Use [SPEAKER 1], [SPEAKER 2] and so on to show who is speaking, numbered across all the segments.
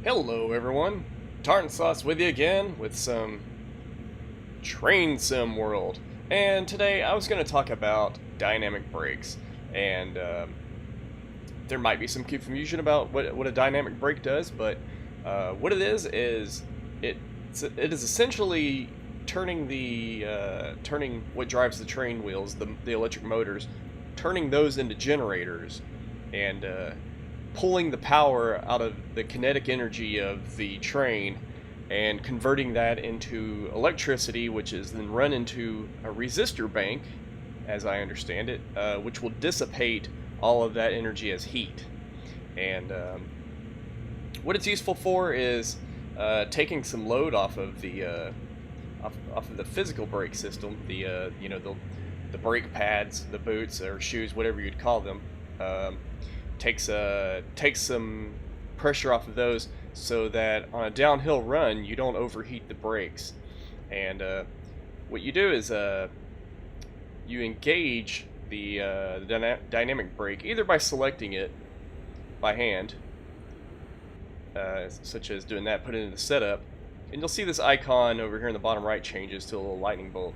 [SPEAKER 1] Hello everyone, Tartan Sauce with you again with some Train Sim World. And today I was going to talk about dynamic brakes. And there might be some confusion about what a dynamic brake does, but what it is it is essentially turning turning what drives the train wheels, the electric motors, turning those into generators, and pulling the power out of the kinetic energy of the train and converting that into electricity, which is then run into a resistor bank, as I understand it, which will dissipate all of that energy as heat. And what it's useful for is taking some load off of the physical brake system, the brake pads, the boots or shoes, whatever you'd call them. Takes some pressure off of those so that on a downhill run you don't overheat the brakes. And what you do is you engage the dynamic brake either by selecting it by hand, such as doing that, put it into the setup, and you'll see this icon over here in the bottom right changes to a little lightning bolt.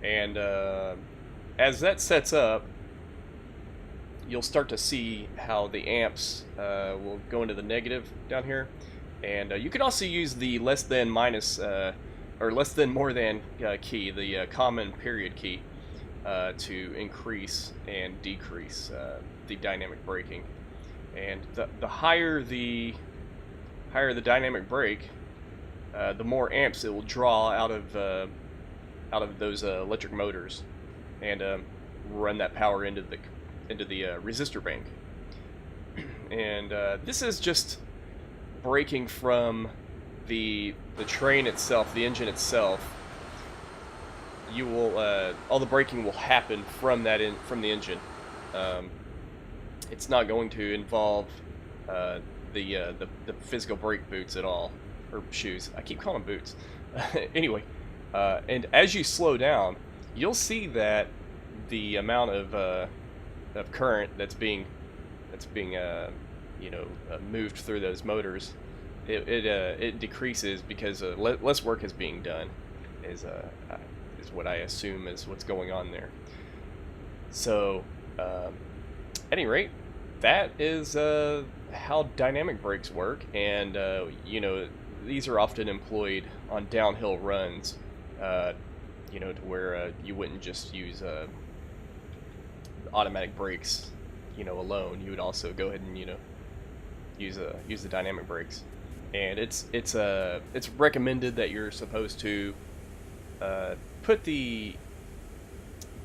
[SPEAKER 1] And as that sets up, you'll start to see how the amps will go into the negative down here. And you can also use the less than minus or less than more than key, the common period key, to increase and decrease the dynamic braking. And the higher the dynamic brake, the more amps it will draw out of those electric motors, and run that power into the resistor bank. And this is just braking from the train itself, the engine itself. You will all the braking will happen from from the engine. It's not going to involve the physical brake boots at all, or shoes. I keep calling them boots. Anyway, and as you slow down, you'll see that the amount of current that's being moved through those motors, it decreases because less work is being done, is what I assume is what's going on there. So at any rate, that is how dynamic brakes work. And these are often employed on downhill runs, to where you wouldn't just use automatic brakes, alone. You would also go ahead and use the dynamic brakes. And it's recommended that you're supposed to put the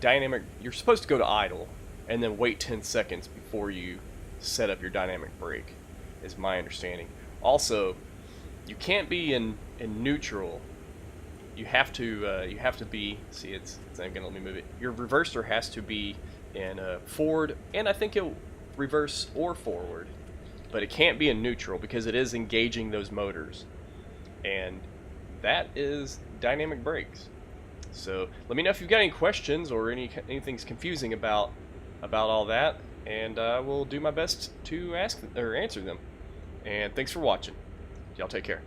[SPEAKER 1] dynamic. You're supposed to go to idle and then wait 10 seconds before you set up your dynamic brake, is my understanding. Also, you can't be in neutral. You have to be. See, it's not gonna let me move it. Your reverser has to be in forward, and I think it'll reverse or forward, but it can't be in neutral because it is engaging those motors, and that is dynamic brakes. So let me know if you've got any questions or anything's confusing about all that, and I will do my best to answer them. And thanks for watching. Y'all take care.